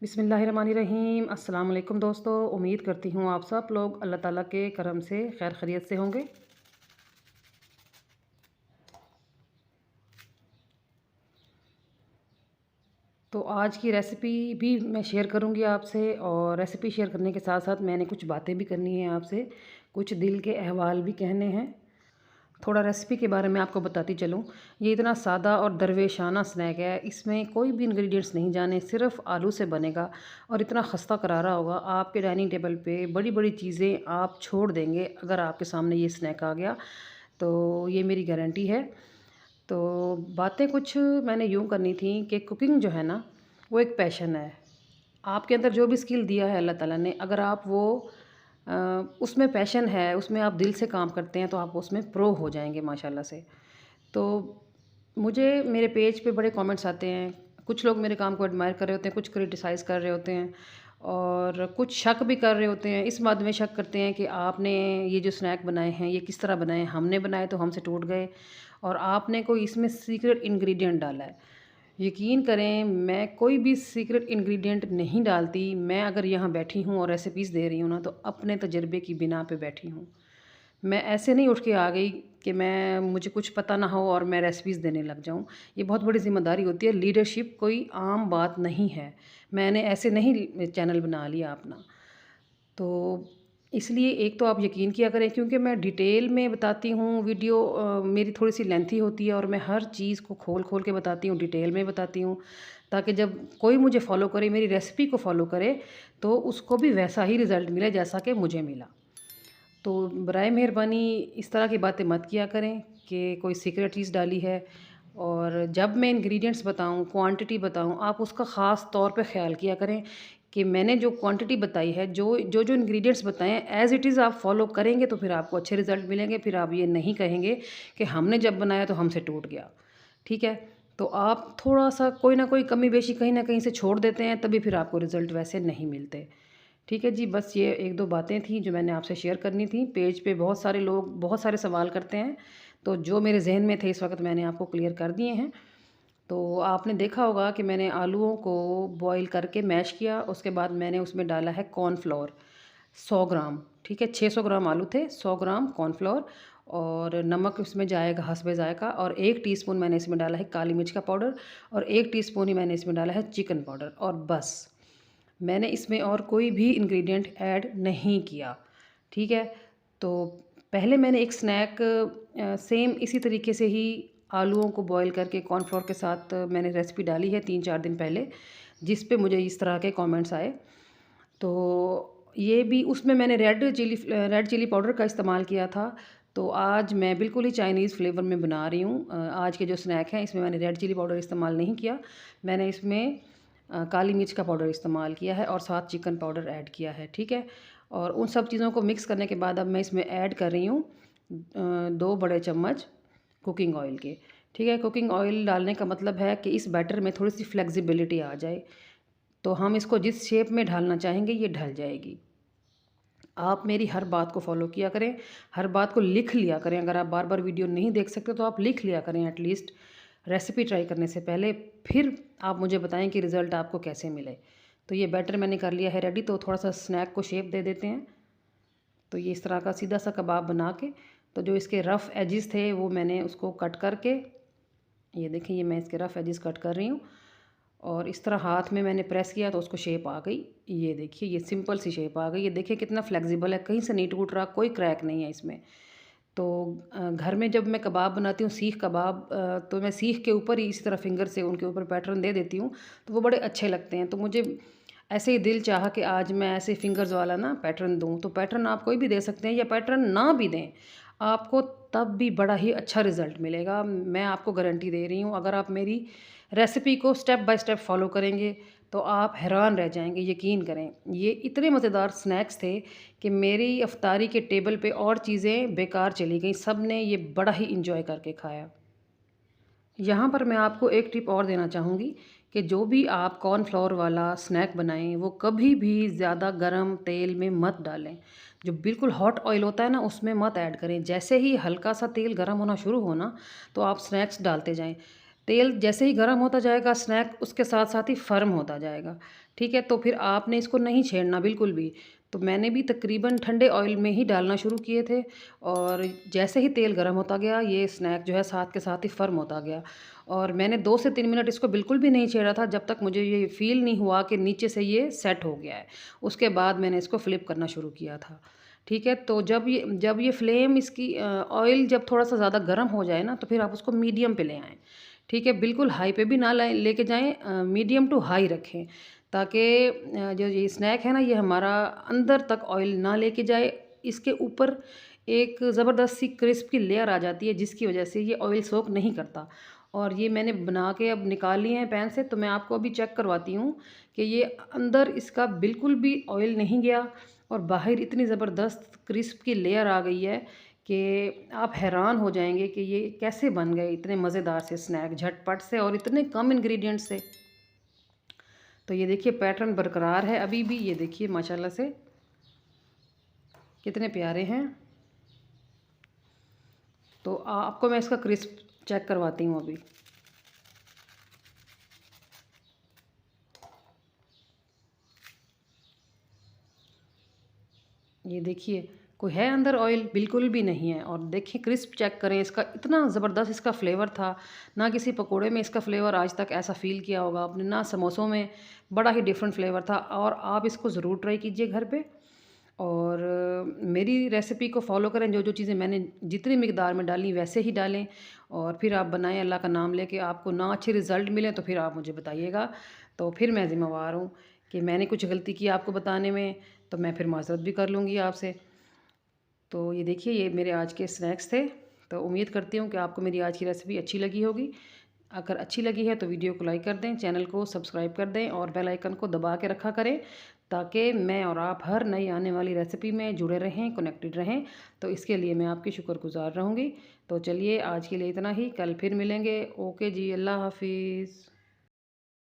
बिस्मिल्लाहिर्रहमानिर्रहीम। अस्सलाम वालेकुम दोस्तों, उम्मीद करती हूँ आप सब लोग अल्लाह ताला के करम से खैर खैरियत से होंगे। तो आज की रेसिपी भी मैं शेयर करूँगी आपसे, और रेसिपी शेयर करने के साथ साथ मैंने कुछ बातें भी करनी है आपसे, कुछ दिल के अहवाल भी कहने हैं। थोड़ा रेसिपी के बारे में आपको बताती चलूँ। ये इतना सादा और दरवेशाना स्नैक है, इसमें कोई भी इंग्रेडिएंट्स नहीं जाने, सिर्फ आलू से बनेगा और इतना खस्ता करारा होगा। आपके डाइनिंग टेबल पे बड़ी बड़ी चीज़ें आप छोड़ देंगे अगर आपके सामने ये स्नैक आ गया, तो ये मेरी गारंटी है। तो बातें कुछ मैंने यूँ करनी थी कि कुकिंग जो है ना, वो एक पैशन है। आपके अंदर जो भी स्किल दिया है अल्लाह ताला ने, अगर आप वो उसमें पैशन है, उसमें आप दिल से काम करते हैं, तो आप उसमें प्रो हो जाएँगे माशाल्लाह से। तो मुझे मेरे पेज पे बड़े कमेंट्स आते हैं, कुछ लोग मेरे काम को एडमायर कर रहे होते हैं, कुछ क्रिटिसाइज़ कर रहे होते हैं और कुछ शक भी कर रहे होते हैं। इस बात में शक करते हैं कि आपने ये जो स्नैक बनाए हैं, ये किस तरह बनाए हैं? हमने बनाए तो हमसे टूट गए और आपने कोई इसमें सीक्रेट इंग्रीडिएंट डाला है। यकीन करें, मैं कोई भी सीक्रेट इंग्रेडिएंट नहीं डालती। मैं अगर यहाँ बैठी हूँ और रेसिपीज़ दे रही हूँ ना, तो अपने तजर्बे की बिना पे बैठी हूँ। मैं ऐसे नहीं उठ के आ गई कि मैं मुझे कुछ पता ना हो और मैं रेसिपीज़ देने लग जाऊँ। ये बहुत बड़ी ज़िम्मेदारी होती है, लीडरशिप कोई आम बात नहीं है। मैंने ऐसे नहीं चैनल बना लिया अपना। तो इसलिए एक तो आप यकीन किया करें, क्योंकि मैं डिटेल में बताती हूँ। वीडियो मेरी थोड़ी-सी लेंथी होती है और मैं हर चीज़ को खोल-खोल के बताती हूँ, डिटेल में बताती हूँ, ताकि जब कोई मुझे फ़ॉलो करे, मेरी रेसिपी को फ़ॉलो करे, तो उसको भी वैसा ही रिज़ल्ट मिले जैसा कि मुझे मिला। तो बराए मेहरबानी इस तरह की बातें मत किया करें कि कोई सीक्रेट चीज़ डाली है। और जब मैं इंग्रेडिएंट्स बताऊँ, क्वांटिटी बताऊँ, आप उसका ख़ास तौर पे ख़्याल किया करें कि मैंने जो क्वांटिटी बताई है, जो इंग्रेडिएंट्स बताए हैं, एज़ इट इज़ आप फ़ॉलो करेंगे तो फिर आपको अच्छे रिज़ल्ट मिलेंगे। फिर आप ये नहीं कहेंगे कि हमने जब बनाया तो हमसे टूट गया। ठीक है? तो आप थोड़ा-सा कोई ना कोई कमी-बेशी कहीं न कहीं से छोड़ देते हैं, तभी फिर आपको रिज़ल्ट वैसे नहीं मिलते। ठीक है जी, बस ये 1-2 बातें थी जो मैंने आपसे शेयर करनी थी। पेज पे बहुत सारे लोग बहुत सारे सवाल करते हैं, तो जो मेरे ज़हन में थे इस वक़्त मैंने आपको क्लियर कर दिए हैं। तो आपने देखा होगा कि मैंने आलूओं को बॉयल करके मैश किया, उसके बाद मैंने उसमें डाला है कॉर्नफ्लोर 100 ग्राम, ठीक है? 600 ग्राम आलू थे, 100 ग्राम कॉर्नफ्लोर, और नमक उसमें जाएगा हस्बे ज़ायक़ा, और 1 टीस्पून मैंने इसमें डाला है काली मिर्च का पाउडर, और 1 टीस्पून ही मैंने इसमें डाला है चिकन पाउडर, और बस। मैंने इसमें और कोई भी इंग्रेडिएंट ऐड नहीं किया, ठीक है? तो पहले मैंने एक स्नैक सेम इसी तरीके से ही आलूओं को बॉयल करके कॉर्नफ्लोर के साथ मैंने रेसिपी डाली है 3-4 दिन पहले, जिस पे मुझे इस तरह के कमेंट्स आए। तो ये भी उसमें मैंने रेड चिली पाउडर का इस्तेमाल किया था। तो आज मैं बिल्कुल ही चाइनीज़ फ्लेवर में बना रही हूँ। आज के जो स्नैक हैं इसमें मैंने रेड चिली पाउडर इस्तेमाल नहीं किया। मैंने इसमें काली मिर्च का पाउडर इस्तेमाल किया है और साथ चिकन पाउडर ऐड किया है, ठीक है? और उन सब चीज़ों को मिक्स करने के बाद अब मैं इसमें ऐड कर रही हूँ 2 बड़े चम्मच कुकिंग ऑयल के, ठीक है? कुकिंग ऑयल डालने का मतलब है कि इस बैटर में थोड़ी-सी फ्लेक्सिबिलिटी आ जाए, तो हम इसको जिस शेप में ढालना चाहेंगे ये ढल जाएगी। आप मेरी हर बात को फ़ॉलो किया करें, हर बात को लिख लिया करें। अगर आप बार-बार वीडियो नहीं देख सकते तो आप लिख लिया करें एटलीस्ट, रेसिपी ट्राई करने से पहले, फिर आप मुझे बताएँ कि रिज़ल्ट आपको कैसे मिले। तो ये बैटर मैंने कर लिया है रेडी, तो थोड़ा-सा स्नैक को शेप दे देते हैं। तो ये इस तरह का सीधा-सा कबाब बना के, तो जो इसके रफ़ एजेस थे वो मैंने उसको कट करके, ये देखिए ये मैं इसके रफ़ एजेस कट कर रही हूँ, और इस तरह हाथ में मैंने प्रेस किया तो उसको शेप आ गई। ये देखिए ये सिंपल सी शेप आ गई। ये देखिए कितना फ्लेक्सिबल है, कहीं से नहीं टूट रहा, कोई क्रैक नहीं है इसमें। तो घर में जब मैं कबाब बनाती हूँ सीख कबाब, तो मैं सीख के ऊपर ही इसी तरह फिंगर से उनके ऊपर पैटर्न दे देती हूँ, तो वो बड़े अच्छे लगते हैं। तो मुझे ऐसे ही दिल चाहा कि आज मैं ऐसे फिंगर्स वाला ना पैटर्न दूँ। तो पैटर्न आप कोई भी दे सकते हैं, या पैटर्न ना भी दें, आपको तब भी बड़ा ही अच्छा रिज़ल्ट मिलेगा। मैं आपको गारंटी दे रही हूँ, अगर आप मेरी रेसिपी को स्टेप बाय स्टेप फ़ॉलो करेंगे तो आप हैरान रह जाएँगे, यकीन करें। ये इतने मज़ेदार स्नैक्स थे कि मेरी इफ्तारी के टेबल पे और चीज़ें बेकार चली गईं, सब ने ये बड़ा ही एन्जॉय करके खाया। यहाँ पर मैं आपको एक टिप और देना चाहूँगी कि जो भी आप कॉर्नफ्लोर वाला स्नैक बनाएं, वो कभी भी ज़्यादा गरम तेल में मत डालें। जो बिल्कुल हॉट ऑयल होता है ना, उसमें मत ऐड करें। जैसे ही हल्का सा तेल गरम होना शुरू हो ना, तो आप स्नैक्स डालते जाएं। तेल जैसे ही गर्म होता जाएगा स्नैक उसके साथ साथ ही फर्म होता जाएगा। ठीक है, तो फिर आपने इसको नहीं छेड़ना बिल्कुल भी। तो मैंने भी तकरीबन ठंडे ऑयल में ही डालना शुरू किए थे और जैसे ही तेल गर्म होता गया ये स्नैक जो है साथ के साथ ही फर्म होता गया। और मैंने 2 से 3 मिनट इसको बिल्कुल भी नहीं छेड़ा था जब तक मुझे ये फ़ील नहीं हुआ कि नीचे से ये सेट हो गया है। उसके बाद मैंने इसको फ्लिप करना शुरू किया था। ठीक है, तो जब ये फ्लेम इसकी ऑयल जब थोड़ा-सा ज़्यादा गर्म हो जाए ना तो फिर आप उसको मीडियम पे ले आएँ। ठीक है, बिल्कुल हाई पे भी ना लाएँ लेके जाएँ, मीडियम टू हाई रखें ताकि जो ये स्नैक है ना ये हमारा अंदर तक ऑयल ना लेके जाए। इसके ऊपर एक ज़बरदस्त सी क्रिस्प की लेयर आ जाती है जिसकी वजह से ये ऑयल सोक नहीं करता। और ये मैंने बना के अब निकाल लिए हैं पैन से, तो मैं आपको अभी चेक करवाती हूँ कि ये अंदर इसका बिल्कुल भी ऑयल नहीं गया और बाहर इतनी ज़बरदस्त क्रिस्प की लेयर आ गई है कि आप हैरान हो जाएंगे कि ये कैसे बन गए इतने मज़ेदार से स्नैक झटपट से और इतने कम इंग्रेडिएंट से। तो ये देखिए पैटर्न बरकरार है अभी भी, ये देखिए माशाल्लाह से कितने प्यारे हैं। तो आपको मैं इसका क्रिस्प चेक करवाती हूँ अभी। ये देखिए कोई है अंदर ऑयल बिल्कुल भी नहीं है। और देखिए क्रिस्प चेक करें इसका, इतना ज़बरदस्त इसका फ्लेवर था। ना किसी पकोड़े में इसका फ्लेवर आज तक ऐसा फ़ील किया होगा आपने, ना समोसों में। बड़ा ही डिफरेंट फ्लेवर था और आप इसको ज़रूर ट्राई कीजिए घर पे। और मेरी रेसिपी को फॉलो करें, जो जो चीज़ें मैंने जितनी मिकदार में डाली वैसे ही डालें और फिर आप बनाएं अल्लाह का नाम लेके। आपको ना अच्छे रिज़ल्ट मिले तो फिर आप मुझे बताइएगा, तो फिर मैं ज़िम्मेवार हूँ कि मैंने कुछ गलती की आपको बताने में, तो मैं फिर माज़रत भी कर लूँगी आपसे। तो ये देखिए ये मेरे आज के स्नैक्स थे। तो उम्मीद करती हूँ कि आपको मेरी आज की रेसिपी अच्छी लगी होगी। अगर अच्छी लगी है तो वीडियो को लाइक कर दें, चैनल को सब्सक्राइब कर दें और बेल आइकन को दबा के रखा करें ताकि मैं और आप हर नई आने वाली रेसिपी में जुड़े रहें, कनेक्टेड रहें। तो इसके लिए मैं आपकी शुक्रगुज़ार रहूँगी। तो चलिए आज के लिए इतना ही, कल फिर मिलेंगे। ओके जी, अल्लाह हाफिज़।